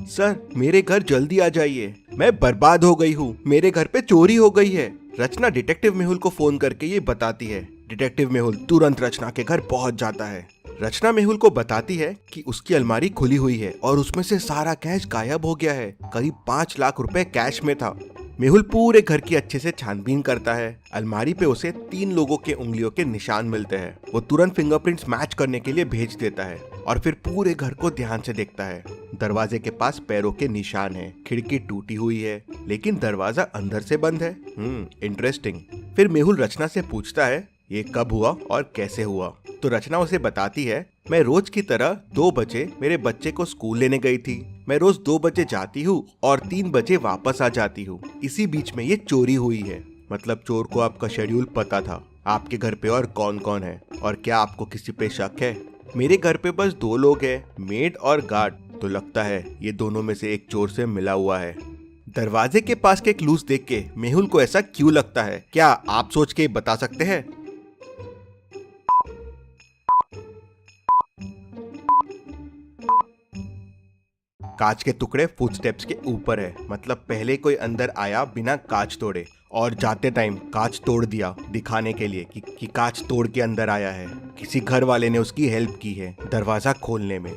Sir मेरे घर जल्दी आ जाइए, मैं बर्बाद हो गई हूँ, मेरे घर पे चोरी हो गई है। रचना डिटेक्टिव मेहुल को फोन करके ये बताती है। डिटेक्टिव मेहुल तुरंत रचना के घर पहुंच जाता है। रचना मेहुल को बताती है कि उसकी अलमारी खुली हुई है और उसमें से सारा कैश गायब हो गया है। करीब 5 लाख रुपए कैश में था। मेहुल पूरे घर की अच्छे से छानबीन करता है। अलमारी पे उसे 3 लोगों के उंगलियों के निशान मिलते हैं। वो तुरंत फिंगरप्रिंट्स मैच करने के लिए भेज देता है और फिर पूरे घर को ध्यान से देखता है। दरवाजे के पास पैरों के निशान हैं, खिड़की टूटी हुई है, लेकिन दरवाजा अंदर से बंद है। इंटरेस्टिंग। फिर मेहुल रचना से पूछता है ये कब हुआ और कैसे हुआ। तो रचना उसे बताती है, मैं रोज की तरह 2 बजे मेरे बच्चे को स्कूल लेने गई थी। मैं रोज 2 बजे जाती हूँ और 3 बजे वापस आ जाती हूँ। इसी बीच में ये चोरी हुई है। मतलब चोर को आपका शेड्यूल पता था। आपके घर पे और कौन कौन है और क्या आपको किसी पे शक है? मेरे घर पे बस 2 लोग हैं, मेड और गार्ड। तो लगता है ये दोनों में से एक चोर से मिला हुआ है। दरवाजे के पास के क्लूज देख के मेहुल को ऐसा क्यों लगता है, क्या आप सोच के बता सकते हैं? कांच के टुकड़े फुटस्टेप्स के ऊपर है। मतलब पहले कोई अंदर आया बिना कांच तोड़े और जाते टाइम कांच तोड़ दिया, दिखाने के लिए कि कांच तोड़ के अंदर आया है। किसी घर वाले ने उसकी हेल्प की है दरवाजा खोलने में।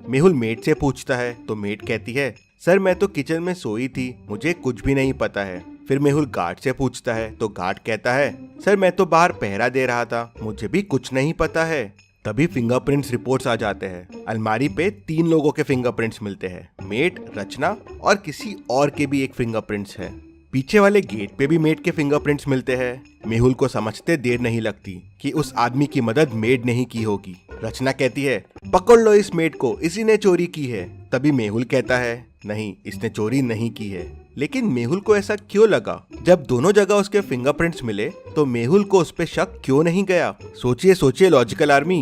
मेहुल मेड से पूछता है तो मेड कहती है, सर मैं तो किचन में सोई थी, मुझे कुछ भी नहीं पता है। फिर मेहुल गार्ड से पूछता है तो गार्ड कहता है, सर मैं तो बाहर पहरा दे रहा था, मुझे भी कुछ नहीं पता है। तभी फिंगरप्रिंट्स रिपोर्ट्स आ जाते हैं। अलमारी पे 3 लोगों के फिंगरप्रिंट्स मिलते हैं, मेड, रचना और किसी और के भी एक फिंगरप्रिंट्स है। पीछे वाले गेट पे भी मेड के फिंगरप्रिंट्स मिलते हैं। मेहुल को समझते देर नहीं लगती कि उस आदमी की मदद मेड ने ही की होगी। रचना कहती है, पकड़ लो इस मेड को, इसी ने चोरी की है। तभी मेहुल कहता है, नहीं इसने चोरी नहीं की है। लेकिन मेहुल को ऐसा क्यों लगा? जब दोनों जगह उसके फिंगरप्रिंट्स मिले तो मेहुल को उस पे शक क्यों नहीं गया? सोचिए सोचिए लॉजिकल आर्मी।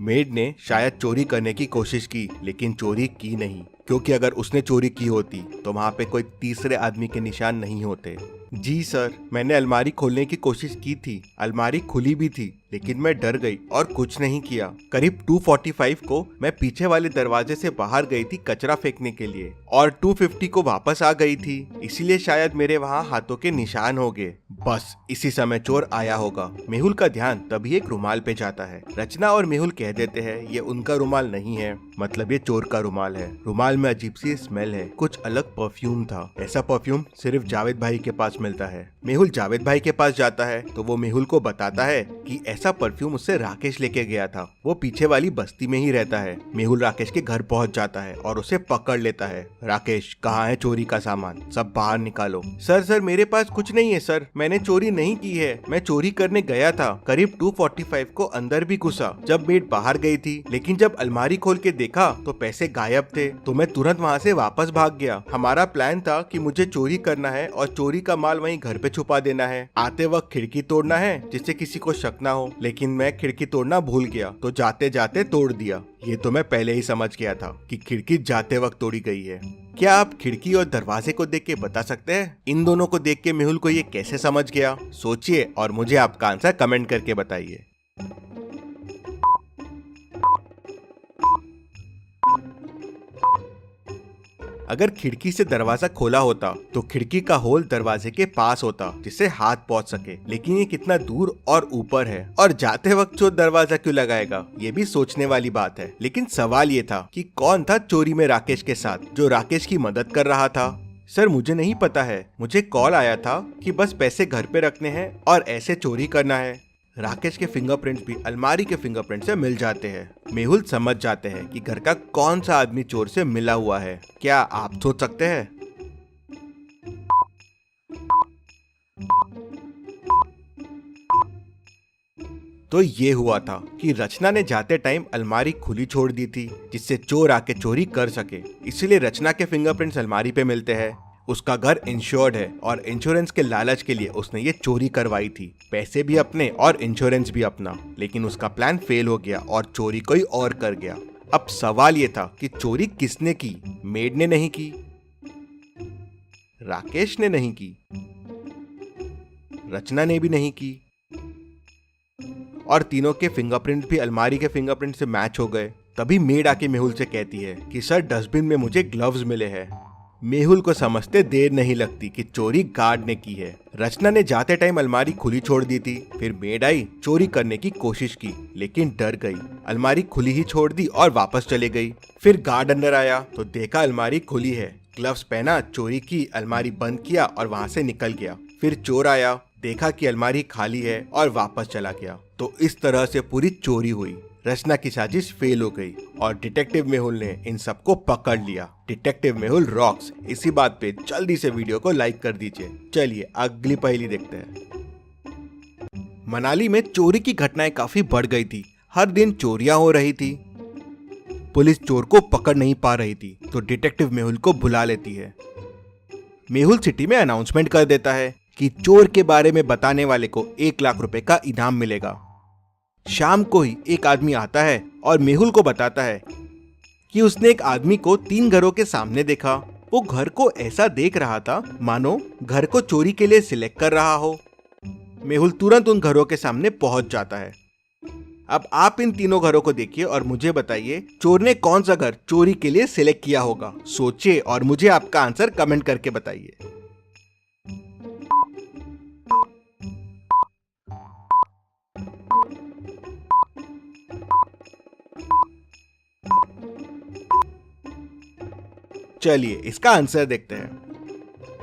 मेड ने शायद चोरी करने की कोशिश की, लेकिन चोरी की नहीं, क्योंकि अगर उसने चोरी की होती तो वहां पे कोई तीसरे आदमी के निशान नहीं होते। जी सर, मैंने अलमारी खोलने की कोशिश की थी, अलमारी खुली भी थी, लेकिन मैं डर गई और कुछ नहीं किया। करीब 2:45 को मैं पीछे वाले दरवाजे से बाहर गई थी कचरा फेंकने के लिए और 2:50 को वापस आ गई थी, इसीलिए शायद मेरे वहाँ हाथों के निशान हो गए। बस इसी समय चोर आया होगा। मेहुल का ध्यान तभी एक रुमाल पे जाता है। रचना और मेहुल कह देते हैं ये उनका रुमाल नहीं है, मतलब ये चोर का रुमाल है। रुमाल में अजीब सी स्मेल है, कुछ अलग परफ्यूम था। ऐसा परफ्यूम सिर्फ जावेद भाई के पास मिलता है। मेहुल जावेद भाई के पास जाता है तो वो मेहुल को बताता है कि ऐसा परफ्यूम उससे राकेश लेके गया था, वो पीछे वाली बस्ती में ही रहता है। मेहुल राकेश के घर पहुंच जाता है और उसे पकड़ लेता है। राकेश, कहाँ है चोरी का सामान, सब बाहर निकालो। सर मेरे पास कुछ नहीं है सर, मैंने चोरी नहीं की है, मैं चोरी करने गया था। करीब 2:45 को अंदर भी घुसा जब मेड बाहर गई थी, लेकिन जब अलमारी खोल के देखा तो पैसे गायब थे, तो मैं तुरंत वहाँ से वापस भाग गया। हमारा प्लान था कि मुझे चोरी करना है और चोरी का माल वहीं घर पे छुपा देना है, आते वक्त खिड़की तोड़ना है जिससे किसी को शक ना हो, लेकिन मैं खिड़की तोड़ना भूल गया तो जाते जाते तोड़ दिया। ये तो मैं पहले ही समझ गया था कि खिड़की जाते वक्त तोड़ी गई है। क्या आप खिड़की और दरवाजे को देख के बता सकते हैं इन दोनों को देख के मेहुल को ये कैसे समझ गया? सोचिए और मुझे आपका आंसर कमेंट करके बताइए। अगर खिड़की से दरवाजा खोला होता तो खिड़की का होल दरवाजे के पास होता जिससे हाथ पहुंच सके, लेकिन ये कितना दूर और ऊपर है और जाते वक्त चोर दरवाजा क्यों लगाएगा, ये भी सोचने वाली बात है। लेकिन सवाल ये था कि कौन था चोरी में राकेश के साथ जो राकेश की मदद कर रहा था? सर मुझे नहीं पता है, मुझे कॉल आया था कि बस पैसे घर पे रखने हैं और ऐसे चोरी करना है। राकेश के फिंगरप्रिंट्स भी अलमारी के फिंगरप्रिंट से मिल जाते हैं। मेहुल समझ जाते हैं कि घर का कौन सा आदमी चोर से मिला हुआ है। क्या आप सोच सकते हैं? तो ये हुआ था कि रचना ने जाते टाइम अलमारी खुली छोड़ दी थी जिससे चोर आके चोरी कर सके, इसलिए रचना के फिंगरप्रिंट्स अलमारी पे मिलते हैं। उसका घर इंश्योर्ड है और इंश्योरेंस के लालच के लिए उसने ये चोरी करवाई थी, पैसे भी अपने और इंश्योरेंस भी अपना। लेकिन उसका प्लान फेल हो गया और चोरी कोई और कर गया। अब सवाल ये था कि चोरी किसने की? मेड ने नहीं की, राकेश ने नहीं की, रचना ने भी नहीं की, और तीनों के फिंगरप्रिंट भी अलमारी के फिंगरप्रिंट से मैच हो गए। तभी मेड आके मेहुल से कहती है कि सर डस्टबिन में मुझे ग्लव्स मिले हैं। मेहुल को समझते देर नहीं लगती कि चोरी गार्ड ने की है। रचना ने जाते टाइम अलमारी खुली छोड़ दी थी। फिर मेड आई, चोरी करने की कोशिश की लेकिन डर गई। अलमारी खुली ही छोड़ दी और वापस चले गई। फिर गार्ड अंदर आया तो देखा अलमारी खुली है। ग्लव्स पहना, चोरी की, अलमारी बंद किया और वहाँ से निकल गया। फिर चोर आया, देखा कि अलमारी खाली है और वापस चला गया। तो इस तरह से पूरी चोरी हुई। रचना की साजिश फेल हो गई और डिटेक्टिव मेहुल ने इन सबको पकड़ लिया। Detective Mehul rocks. इसी बात पे जल्दी से वीडियो को लाइक कर दीजिए। चलिए अगली पहेली देखते हैं। मनाली में चोरी की घटनाएं काफी बढ़ गई थी। हर दिन चोरियां हो रही थी। पुलिस चोर को पकड़ नहीं पा रही थी तो डिटेक्टिव मेहुल को बुला लेती है। मेहुल सिटी में अनाउंसमेंट कर देता है कि चोर के बारे में बताने वाले को 1 लाख रुपए का इनाम मिलेगा। शाम को ही एक आदमी आता है और मेहुल को बताता है कि उसने एक आदमी को 3 घरों के सामने देखा। वो घर को ऐसा देख रहा था मानो घर को चोरी के लिए सिलेक्ट कर रहा हो। मेहुल तुरंत उन घरों के सामने पहुंच जाता है। अब आप इन तीनों घरों को देखिए और मुझे बताइए चोर ने कौन सा घर चोरी के लिए सिलेक्ट किया होगा। सोचिए और मुझे आपका आंसर कमेंट करके बताइए। चलिए इसका आंसर देखते हैं।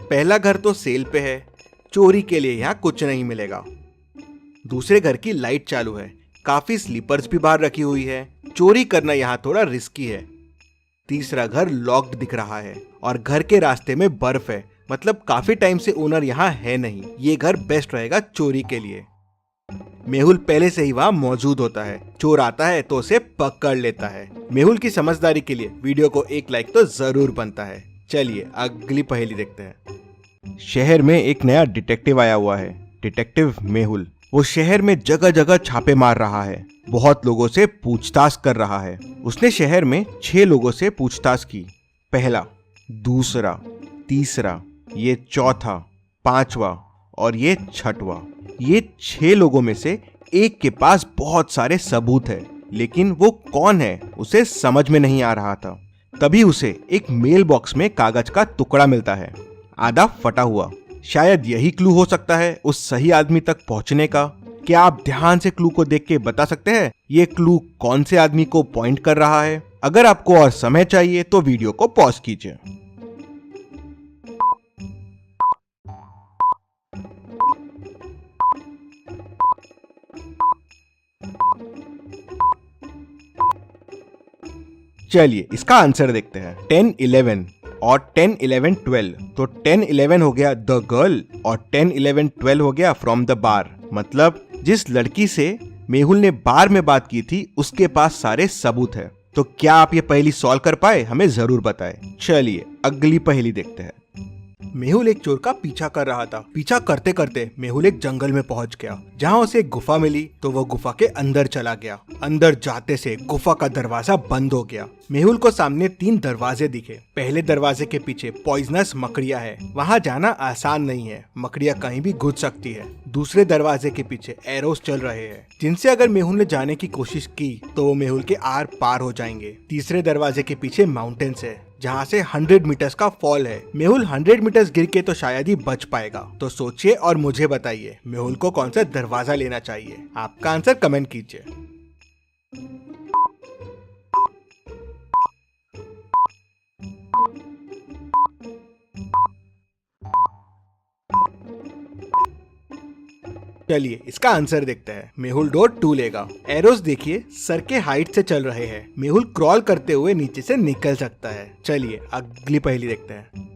पहला घर तो सेल पे है, चोरी के लिए यहाँ कुछ नहीं मिलेगा। दूसरे घर की लाइट चालू है, काफी स्लीपर्स भी बाहर रखी हुई है, चोरी करना यहाँ थोड़ा रिस्की है। तीसरा घर लॉक्ड दिख रहा है और घर के रास्ते में बर्फ है, मतलब काफी टाइम से ओनर यहाँ है नहीं। ये घर बेस्ट रहेगा चोरी के लिए। मेहुल पहले से ही वहाँ मौजूद होता है। चोर आता है तो उसे पकड़ लेता है। मेहुल की समझदारी के लिए वीडियो को 1 लाइक तो जरूर बनता है। चलिए अगली पहेली देखते हैं। शहर में एक नया डिटेक्टिव आया हुआ है, डिटेक्टिव मेहुल। वो शहर में जगह जगह छापे मार रहा है, बहुत लोगों से पूछताछ कर रहा है। उसने शहर में 6 लोगों से पूछताछ की। पहला, दूसरा, तीसरा, ये चौथा, 5वां और ये 6वां। ये 6 लोगों में से एक के पास बहुत सारे सबूत है, लेकिन वो कौन है उसे समझ में नहीं आ रहा था। तभी उसे एक मेल बॉक्स में कागज का टुकड़ा मिलता है, आधा फटा हुआ। शायद यही क्लू हो सकता है उस सही आदमी तक पहुंचने का। क्या आप ध्यान से क्लू को देख के बता सकते हैं ये क्लू कौन से आदमी को पॉइंट कर रहा है? अगर आपको और समय चाहिए तो वीडियो को पॉज कीजिए। चलिए इसका आंसर देखते हैं। 10, 11 और 10, 11, 12। तो 10, 11 हो गया द गर्ल और 10, 11, 12 हो गया फ्रॉम द बार। मतलब जिस लड़की से मेहुल ने बार में बात की थी उसके पास सारे सबूत है। तो क्या आप ये पहेली सॉल्व कर पाए? हमें जरूर बताएं। चलिए अगली पहेली देखते हैं। मेहुल एक चोर का पीछा कर रहा था। पीछा करते करते मेहुल एक जंगल में पहुंच गया, जहां उसे एक गुफा मिली। तो वो गुफा के अंदर चला गया। अंदर जाते से गुफा का दरवाजा बंद हो गया। मेहुल को सामने 3 दरवाजे दिखे। पहले दरवाजे के पीछे पॉइजनस मकड़ियां है, वहां जाना आसान नहीं है, मकड़ियां कहीं भी घुस सकती है। दूसरे दरवाजे के पीछे एरोस चल रहे हैं, जिनसे अगर मेहुल ने जाने की कोशिश की तो वो मेहुल के आर पार हो जाएंगे। तीसरे दरवाजे के पीछे माउंटेन्स है, जहाँ से 100 मीटर्स का फॉल है। मेहुल 100 मीटर्स गिर के तो शायद ही बच पाएगा। तो सोचिए और मुझे बताइए मेहुल को कौन सा दरवाजा लेना चाहिए। आपका आंसर कमेंट कीजिए। चलिए इसका आंसर देखते हैं। मेहुल डोर 2 लेगा। एरोस देखिए सर के हाइट से चल रहे हैं। मेहुल क्रॉल करते हुए नीचे से निकल सकता है। चलिए अगली पहेली देखते हैं।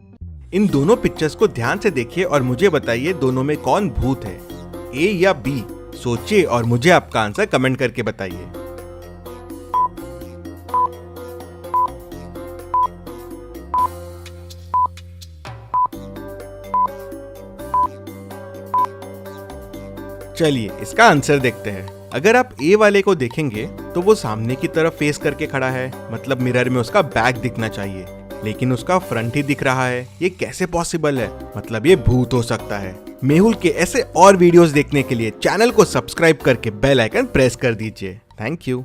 इन दोनों पिक्चर्स को ध्यान से देखिए और मुझे बताइए दोनों में कौन भूत है, ए या बी। सोचिए और मुझे आपका आंसर कमेंट करके बताइए। चलिए इसका आंसर देखते हैं। अगर आप ए वाले को देखेंगे तो वो सामने की तरफ फेस करके खड़ा है, मतलब मिरर में उसका बैक दिखना चाहिए। लेकिन उसका फ्रंट ही दिख रहा है। ये कैसे पॉसिबल है? मतलब ये भूत हो सकता है। मेहुल के ऐसे और वीडियोस देखने के लिए चैनल को सब्सक्राइब करके बेल आइकन प्रेस कर दीजिए। Thank you.